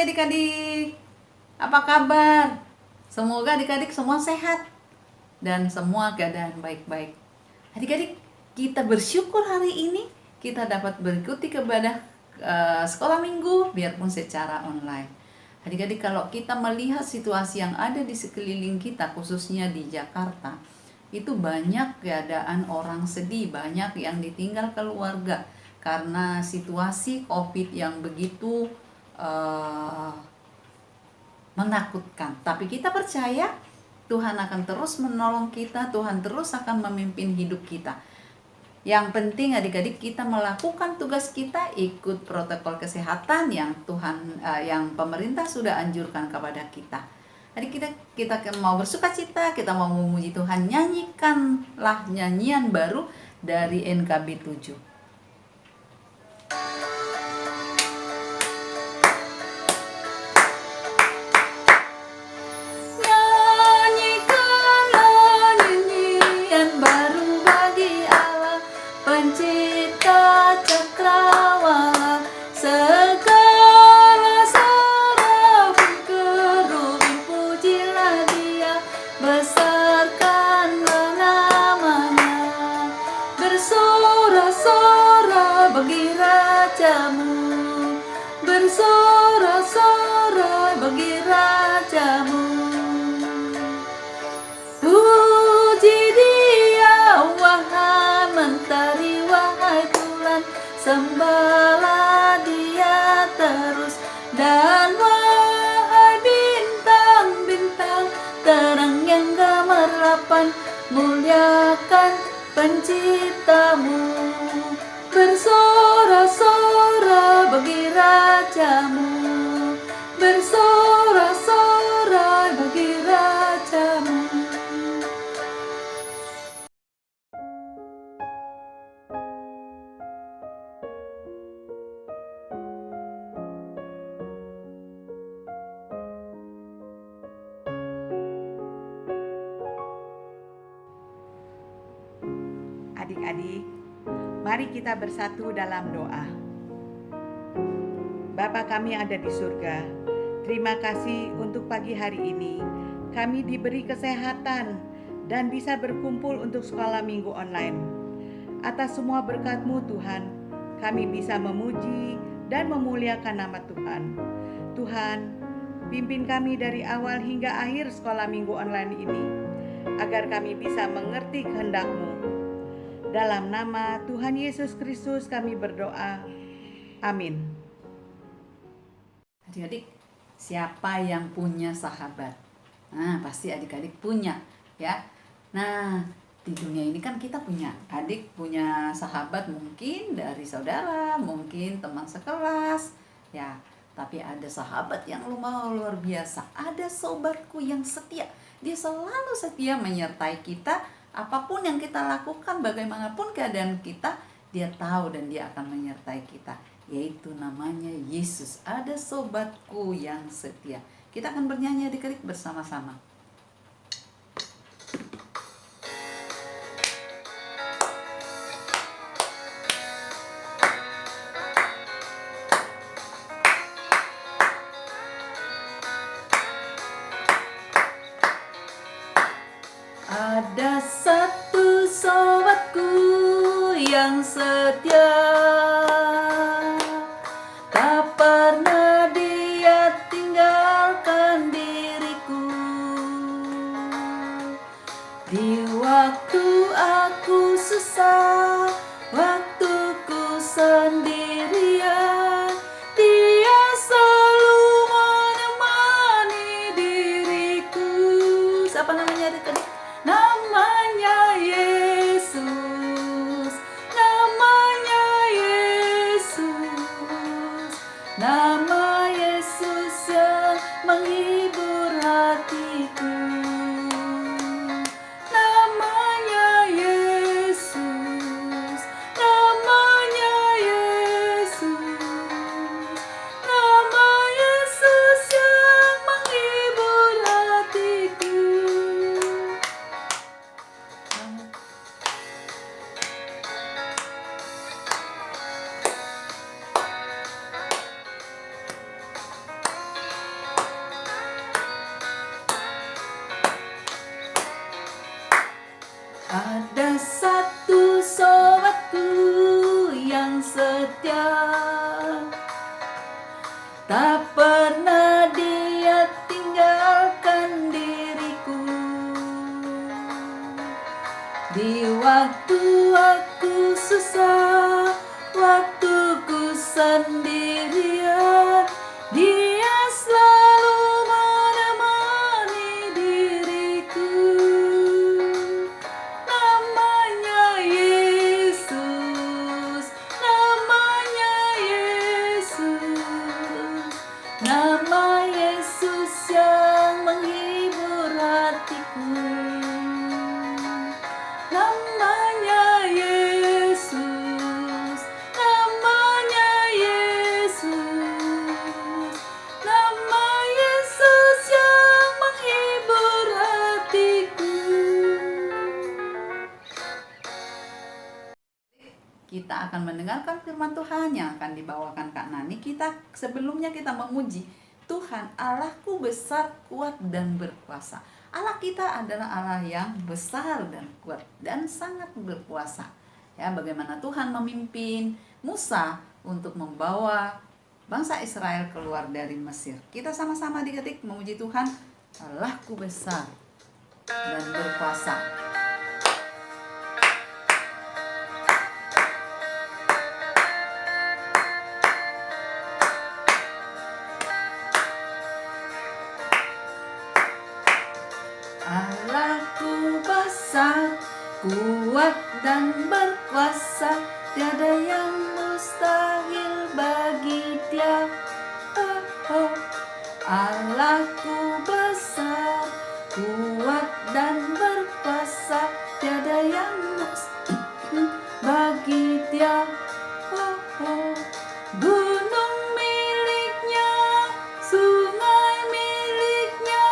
adik-adik, apa kabar? Semoga adik-adik semua sehat dan semua keadaan baik-baik. Adik-adik, kita bersyukur hari ini kita dapat berikuti kepada sekolah minggu biarpun secara online. Adik-adik, kalau kita melihat situasi yang ada di sekeliling kita, khususnya di Jakarta, itu banyak keadaan orang sedih, banyak yang ditinggal keluarga karena situasi COVID yang begitu menakutkan. Tapi kita percaya Tuhan akan terus menolong kita, Tuhan terus akan memimpin hidup kita. Yang penting adik-adik kita melakukan tugas kita, ikut protokol kesehatan yang yang pemerintah sudah anjurkan kepada kita. Adik kita mau bersukacita, kita mau memuji Tuhan, nyanyikanlah nyanyian baru dari NKB 7. Bersorak-sorak bagi rajamu. Puji Dia, wahai mentari, wahai bulan, sembahlah Dia terus. Dan wahai bintang-bintang terang yang gemerlapan, muliakan Penciptamu. Bersorak-sorak bagi rajamu, bersorak-sorak bagi rajamu. Adik-adik, mari kita bersatu dalam doa. Bapa kami yang ada di surga, terima kasih untuk pagi hari ini. Kami diberi kesehatan dan bisa berkumpul untuk sekolah minggu online. Atas semua berkat-Mu Tuhan, kami bisa memuji dan memuliakan nama Tuhan. Tuhan, pimpin kami dari awal hingga akhir sekolah minggu online ini, agar kami bisa mengerti kehendak-Mu. Dalam nama Tuhan Yesus Kristus kami berdoa. Amin. Adik-adik, siapa yang punya sahabat? Nah, pasti adik-adik punya, ya. Nah, di dunia ini kan kita punya, adik punya sahabat mungkin dari saudara, mungkin teman sekelas, ya. Tapi ada sahabat yang luar biasa, ada sobatku yang setia. Dia selalu setia menyertai kita. Apapun yang kita lakukan, bagaimanapun keadaan kita, Dia tahu dan Dia akan menyertai kita. Yaitu namanya Yesus. Ada sobatku yang setia. Kita akan bernyanyi adik-adik bersama-sama. Ada satu sobatku yang setia, tak pernah Dia tinggalkan diriku. Di waktu aku susah, waktuku sendirian, Dia selalu menemani diriku. Siapa namanya adik-adik? Namanya Yesus, namanya Yesus, nama Yesus yang menghibur hatiku. Namanya Yesus, susah, waktu ku sendirian, Dia selalu menemani diriku. Namanya Yesus, namanya Yesus, nama Yesus yang menghibur hatiku. Namanya Yesus, namanya Yesus, nama Yesus yang menghibur hatiku. Kita akan mendengarkan firman Tuhan yang akan dibawakan Kak Nani. Sebelumnya kita memuji Tuhan, Allahku besar, kuat, dan berkuasa. Allah kita adalah Allah yang besar dan kuat dan sangat berkuasa. Ya, bagaimana Tuhan memimpin Musa untuk membawa bangsa Israel keluar dari Mesir. Kita sama-sama diketik memuji Tuhan, Allahku besar dan berkuasa. Allahku besar, kuat dan berkuasa, tiada yang mustahil bagi Dia. Oh, oh. Allahku besar, kuat dan berkuasa, tiada yang mustahil bagi Dia. Oh, oh. Gunung miliknya, sungai miliknya,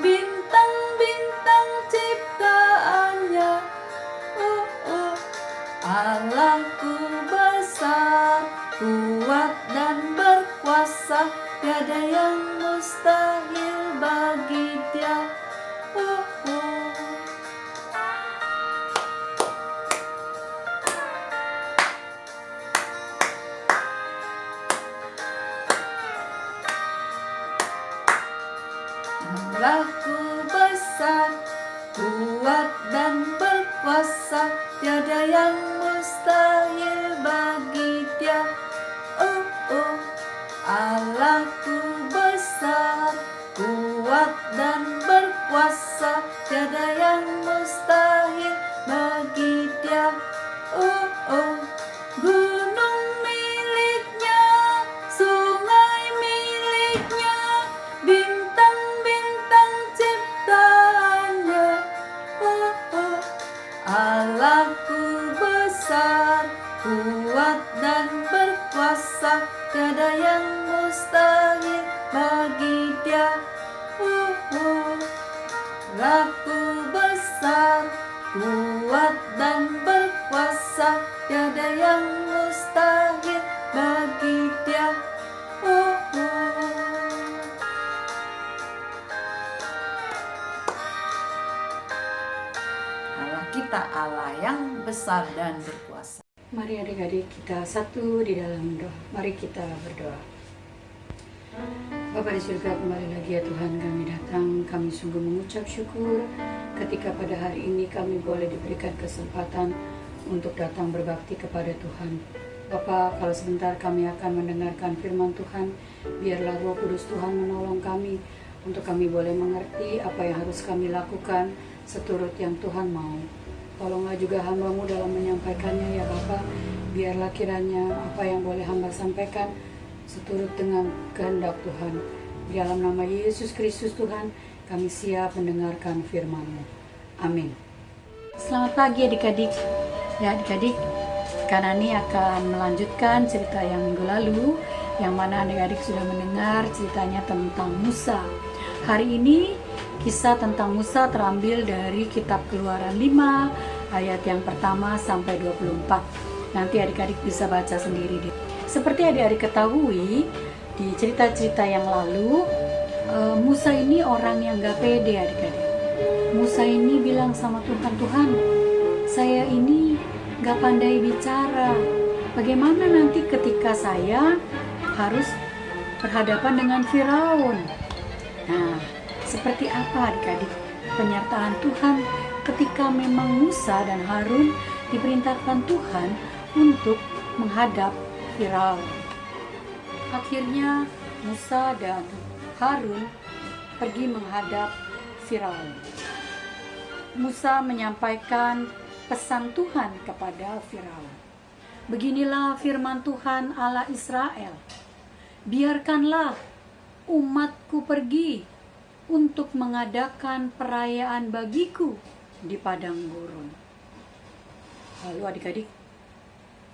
bintang-bintang ciptaannya. Oh, oh. Allahku besar, kuat dan berkuasa, tiada yang mustahil bagi Dia. Oh, oh. Allahku besar, kuat dan berkuasa, tiada yang mustahil bagi Dia. Oh, oh. Allahku besar, kuat dan berkuasa, tiada yang mustahil bagi Dia. Oh, oh. Gunung miliknya, sungai miliknya, bintang-bintang ciptaannya. Oh, oh. Allahku besar, kuat dan berkuasa, tiada yang mustahil bagi Dia. Oh, oh. Allahku besar, kuat dan berkuasa, tiada yang mustahil bagi Dia. Oh, oh. Allah kita Allah yang besar dan berkuasa. Mari adik-adik kita satu di dalam doa. Mari kita berdoa. Bapa di surga, kembali lagi ya Tuhan kami datang. Kami sungguh mengucap syukur ketika pada hari ini kami boleh diberikan kesempatan untuk datang berbakti kepada Tuhan. Bapa, kalau sebentar kami akan mendengarkan firman Tuhan, biarlah Roh Kudus Tuhan menolong kami untuk kami boleh mengerti apa yang harus kami lakukan seturut yang Tuhan mau. Tolonglah juga hamba-Mu dalam menyampaikannya ya Bapa. Biarlah kiranya apa yang boleh hamba sampaikan seturut dengan kehendak Tuhan. Di dalam nama Yesus Kristus Tuhan, kami siap mendengarkan firman-Mu. Amin. Selamat pagi adik-adik. Ya adik-adik, Kak Nani akan melanjutkan cerita yang minggu lalu, yang mana adik-adik sudah mendengar ceritanya tentang Musa. Hari ini kisah tentang Musa terambil dari kitab Keluaran 5 ayat yang pertama sampai 24. Nanti adik-adik bisa baca sendiri deh. Seperti adik-adik ketahui, di cerita-cerita yang lalu, Musa ini orang yang gak pede adik-adik. Musa ini bilang sama Tuhan, Tuhan, saya ini gak pandai bicara. Bagaimana nanti ketika saya harus berhadapan dengan Firaun? Nah, seperti apa adik-adik penyertaan Tuhan ketika memang Musa dan Harun diperintahkan Tuhan untuk menghadap Firaun. Akhirnya Musa dan Harun pergi menghadap Firaun. Musa menyampaikan pesan Tuhan kepada Firaun. Beginilah firman Tuhan Allah Israel. Biarkanlah umatku pergi untuk mengadakan perayaan bagiku di padang gurun. Lalu adik-adik,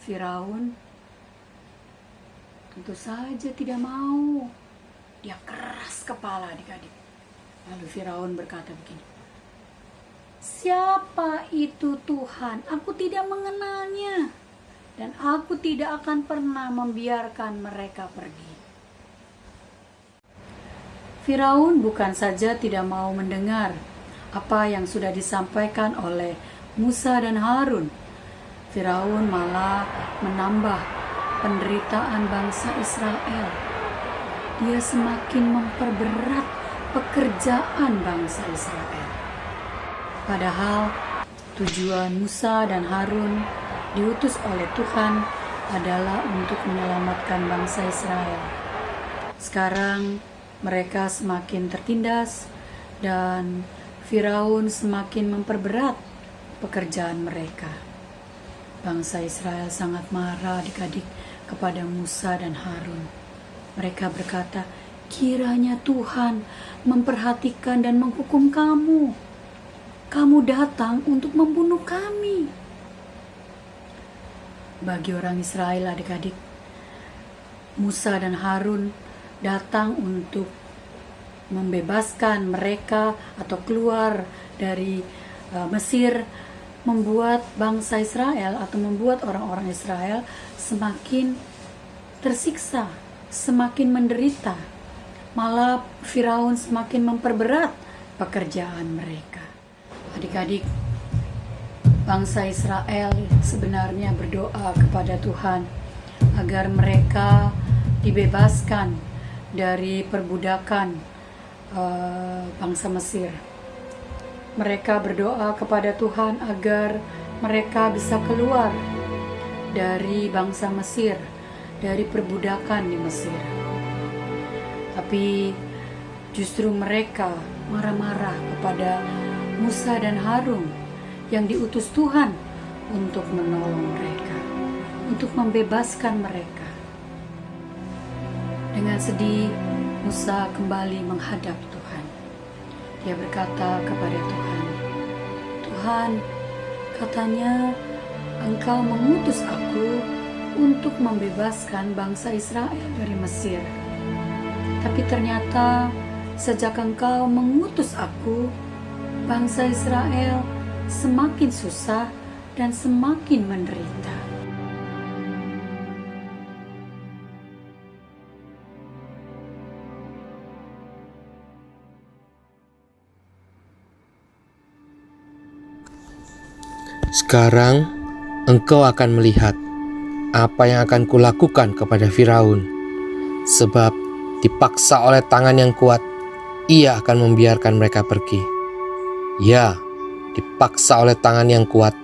Firaun tentu saja tidak mau. Dia keras kepala adik-adik. Lalu Firaun berkata begini, siapa itu Tuhan? Aku tidak mengenalnya. Dan aku tidak akan pernah membiarkan mereka pergi. Firaun bukan saja tidak mau mendengar apa yang sudah disampaikan oleh Musa dan Harun. Firaun malah menambah penderitaan bangsa Israel. Dia semakin memperberat pekerjaan bangsa Israel. Padahal tujuan Musa dan Harun diutus oleh Tuhan adalah untuk menyelamatkan bangsa Israel. Sekarang mereka semakin tertindas dan Firaun semakin memperberat pekerjaan mereka. Bangsa Israel sangat marah adik-adik kepada Musa dan Harun. Mereka berkata, kiranya Tuhan memperhatikan dan menghukum kamu. Kamu datang untuk membunuh kami. Bagi orang Israel adik-adik, Musa dan Harun datang untuk membebaskan mereka atau keluar dari Mesir, membuat bangsa Israel atau membuat orang-orang Israel semakin tersiksa, semakin menderita. Malah Firaun semakin memperberat pekerjaan mereka. Adik-adik, bangsa Israel sebenarnya berdoa kepada Tuhan agar mereka dibebaskan dari perbudakan bangsa Mesir. Mereka berdoa kepada Tuhan agar mereka bisa keluar dari bangsa Mesir, dari perbudakan di Mesir. Tapi justru mereka marah-marah kepada Musa dan Harun yang diutus Tuhan untuk menolong mereka, untuk membebaskan mereka. Dengan sedih, Musa kembali menghadap Tuhan. Dia berkata kepada Tuhan, Tuhan, katanya Engkau mengutus aku untuk membebaskan bangsa Israel dari Mesir. Tapi ternyata sejak Engkau mengutus aku, bangsa Israel semakin susah dan semakin menderita. Sekarang engkau akan melihat apa yang akan kulakukan kepada Firaun, sebab dipaksa oleh tangan yang kuat, ia akan membiarkan mereka pergi. Ya, dipaksa oleh tangan yang kuat,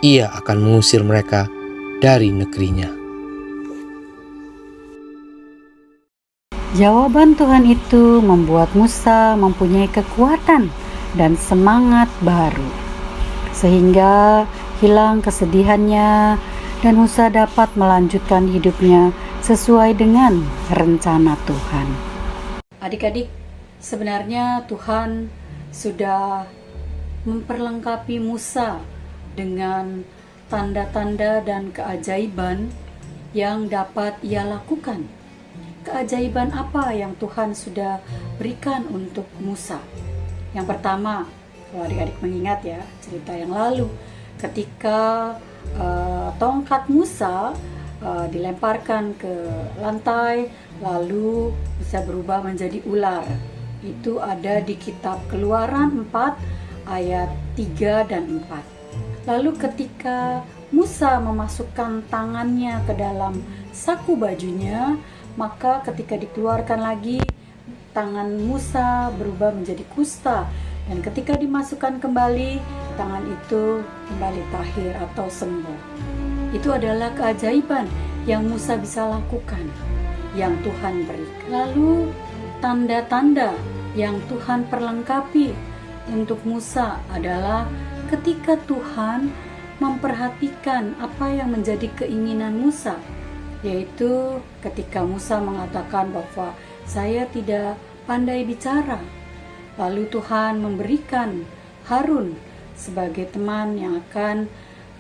ia akan mengusir mereka dari negerinya. Jawaban Tuhan itu membuat Musa mempunyai kekuatan dan semangat baru, sehingga hilang kesedihannya dan Musa dapat melanjutkan hidupnya sesuai dengan rencana Tuhan. Adik-adik, sebenarnya Tuhan sudah memperlengkapi Musa dengan tanda-tanda dan keajaiban yang dapat ia lakukan. Keajaiban apa yang Tuhan sudah berikan untuk Musa? Yang pertama, kalau adik-adik mengingat ya cerita yang lalu, ketika tongkat Musa dilemparkan ke lantai lalu bisa berubah menjadi ular. Itu ada di kitab Keluaran 4 ayat 3 dan 4. Lalu ketika Musa memasukkan tangannya ke dalam saku bajunya, maka ketika dikeluarkan lagi tangan Musa berubah menjadi kusta Dan ketika dimasukkan kembali, tangan itu kembali tahir atau sembuh. Itu adalah keajaiban yang Musa bisa lakukan, yang Tuhan berikan. Lalu tanda-tanda yang Tuhan perlengkapi untuk Musa adalah ketika Tuhan memperhatikan apa yang menjadi keinginan Musa, yaitu ketika Musa mengatakan bahwa saya tidak pandai bicara. Lalu Tuhan memberikan Harun sebagai teman yang akan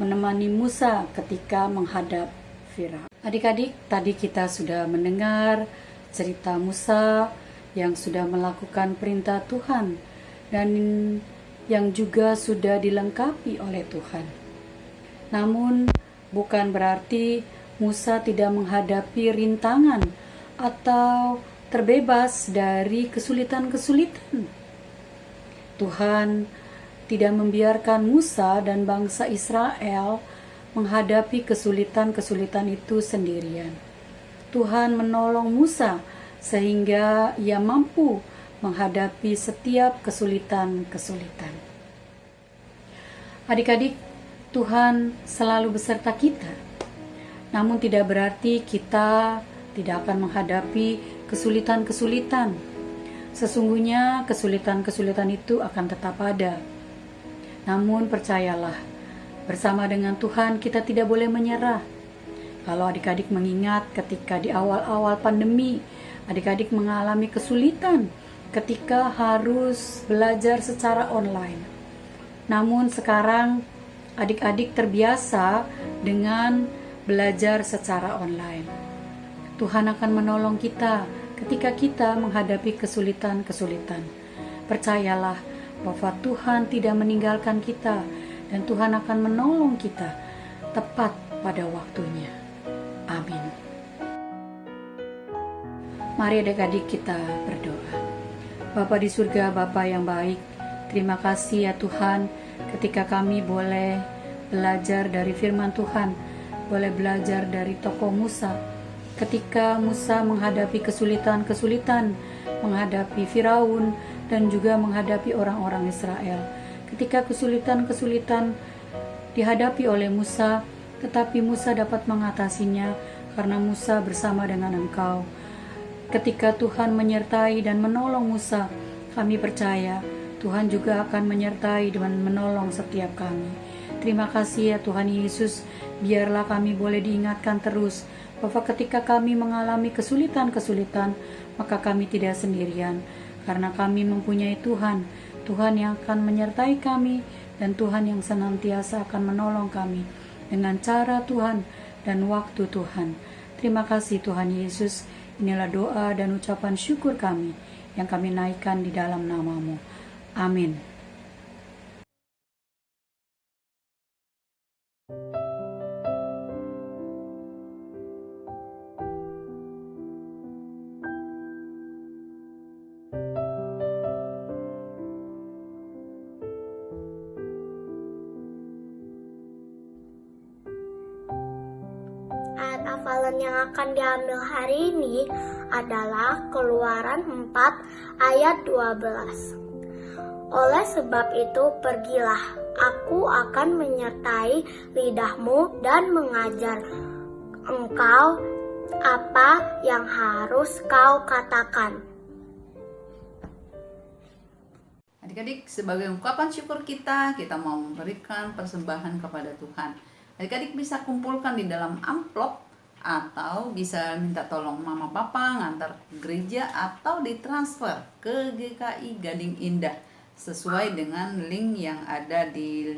menemani Musa ketika menghadap Firaun. Adik-adik, tadi kita sudah mendengar cerita Musa yang sudah melakukan perintah Tuhan dan yang juga sudah dilengkapi oleh Tuhan. Namun bukan berarti Musa tidak menghadapi rintangan atau terbebas dari kesulitan-kesulitan. Tuhan tidak membiarkan Musa dan bangsa Israel menghadapi kesulitan-kesulitan itu sendirian. Tuhan menolong Musa sehingga ia mampu menghadapi setiap kesulitan-kesulitan. Adik-adik, Tuhan selalu beserta kita. Namun tidak berarti kita tidak akan menghadapi kesulitan-kesulitan. Sesungguhnya kesulitan-kesulitan itu akan tetap ada. Namun percayalah, bersama dengan Tuhan kita tidak boleh menyerah. Kalau adik-adik mengingat ketika di awal-awal pandemi, adik-adik mengalami kesulitan ketika harus belajar secara online. Namun sekarang adik-adik terbiasa dengan belajar secara online. Tuhan akan menolong kita ketika kita menghadapi kesulitan-kesulitan. Percayalah bahwa Tuhan tidak meninggalkan kita dan Tuhan akan menolong kita tepat pada waktunya. Amin. Mari adik-adik kita berdoa. Bapa di surga, Bapa yang baik, terima kasih ya Tuhan ketika kami boleh belajar dari firman Tuhan, boleh belajar dari tokoh Musa. Ketika Musa menghadapi kesulitan-kesulitan, menghadapi Firaun dan juga menghadapi orang-orang Israel. Ketika kesulitan-kesulitan dihadapi oleh Musa, tetapi Musa dapat mengatasinya karena Musa bersama dengan Engkau. Ketika Tuhan menyertai dan menolong Musa, kami percaya Tuhan juga akan menyertai dan menolong setiap kami. Terima kasih ya Tuhan Yesus, biarlah kami boleh diingatkan terus bahwa ketika kami mengalami kesulitan-kesulitan, maka kami tidak sendirian, karena kami mempunyai Tuhan, Tuhan yang akan menyertai kami, dan Tuhan yang senantiasa akan menolong kami dengan cara Tuhan dan waktu Tuhan. Terima kasih Tuhan Yesus, inilah doa dan ucapan syukur kami yang kami naikkan di dalam nama-Mu. Amin. Ayat hafalan yang akan diambil hari ini adalah Keluaran 4 ayat 12. Oleh sebab itu pergilah, aku akan menyertai lidahmu dan mengajar engkau apa yang harus kau katakan. Adik-adik, sebagai ungkapan syukur kita mau memberikan persembahan kepada Tuhan. Adik-adik bisa kumpulkan di dalam amplop atau bisa minta tolong mama papa ngantar ke gereja atau ditransfer ke GKI Gading Indah sesuai dengan link yang ada di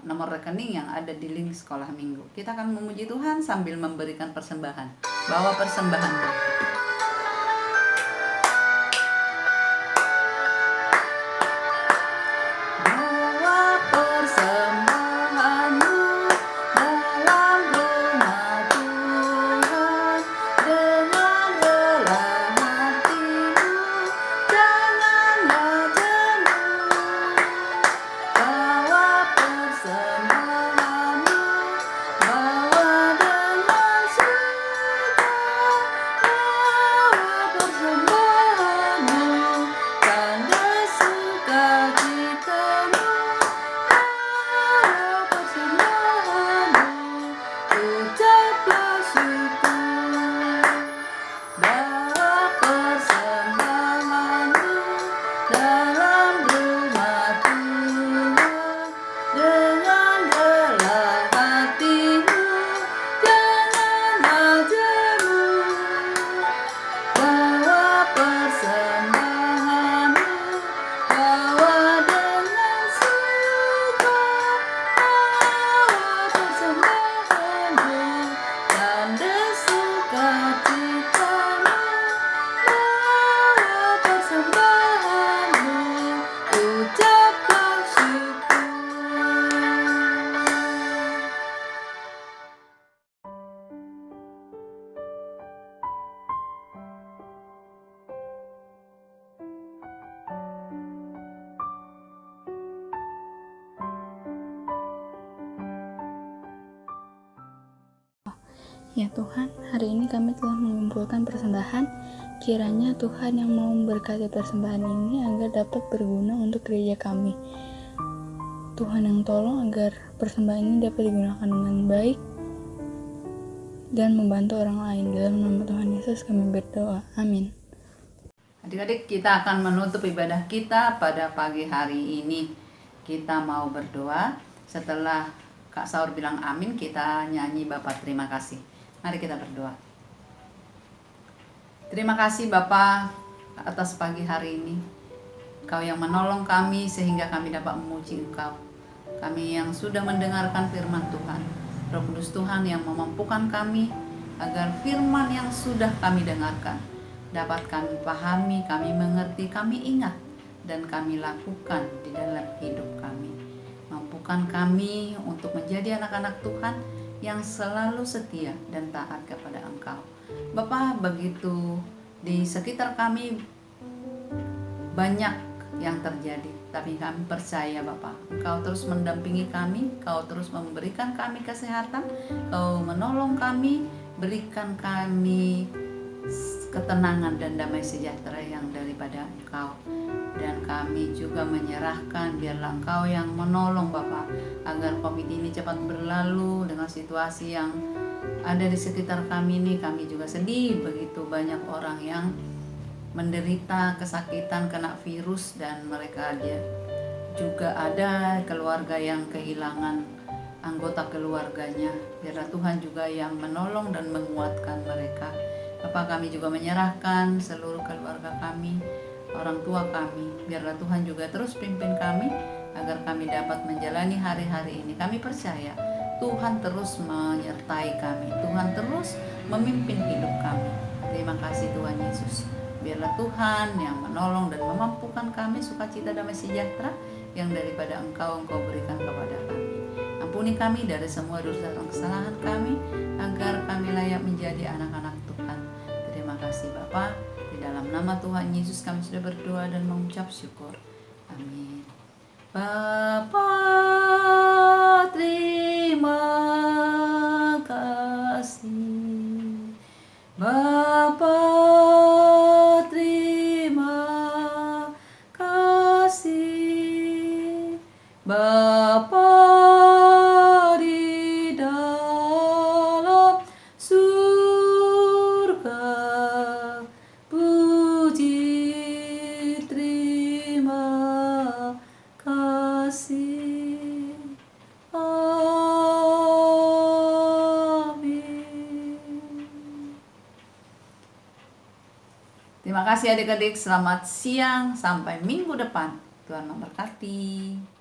nomor rekening yang ada di link sekolah minggu. Kita akan memuji Tuhan sambil memberikan persembahan. Bawa persembahan. Bawa dengan sukacita Ya Tuhan, hari ini kami telah mengumpulkan persembahan. Kiranya Tuhan yang mau memberkati persembahan ini agar dapat berguna untuk gereja kami. Tuhan yang tolong agar persembahan ini dapat digunakan dengan baik dan membantu orang lain. Dalam nama Tuhan Yesus kami berdoa. Amin. Adik-adik, kita akan menutup ibadah kita pada pagi hari ini. Kita mau berdoa. Setelah Kak Saur bilang amin, kita nyanyi Bapa terima kasih. Mari kita berdoa. Terima kasih Bapa atas pagi hari ini. Kau yang menolong kami sehingga kami dapat memuji Engkau. Kami yang sudah mendengarkan firman Tuhan. Roh Kudus Tuhan yang memampukan kami agar firman yang sudah kami dengarkan dapat kami pahami, kami mengerti, kami ingat, dan kami lakukan di dalam hidup kami. Mampukan kami untuk menjadi anak-anak Tuhan yang selalu setia dan taat kepada Engkau. Bapa, begitu di sekitar kami banyak yang terjadi, tapi kami percaya Bapa, Engkau terus mendampingi kami, Engkau terus memberikan kami kesehatan, Engkau menolong kami, berikan kami ketenangan dan damai sejahtera yang daripada Engkau. Dan kami juga menyerahkan, biarlah Engkau yang menolong Bapa, agar COVID ini cepat berlalu. Dengan situasi yang ada di sekitar kami ini, kami juga sedih, begitu banyak orang yang menderita kesakitan kena virus, dan mereka juga ada keluarga yang kehilangan anggota keluarganya. Biarlah Tuhan juga yang menolong dan menguatkan mereka. Bapak, kami juga menyerahkan seluruh keluarga kami, orang tua kami. Biarlah Tuhan juga terus pimpin kami agar kami dapat menjalani hari-hari ini. Kami percaya Tuhan terus menyertai kami, Tuhan terus memimpin hidup kami. Terima kasih Tuhan Yesus. Biarlah Tuhan yang menolong dan memampukan kami sukacita damai sejahtera yang daripada Engkau berikan kepada kami. Ampuni kami dari semua dosa dan kesalahan kami, agar kami layak menjadi anak-anak Tuhan. Terima kasih Bapa. Di dalam nama Tuhan Yesus kami sudah berdoa dan mengucap syukur. Amin. Bapa, terima kasih. Bapa, Bapa di dalam surga, puji terima kasih. Amin. Terima kasih adik-adik, selamat siang, sampai minggu depan. Tuhan memberkati.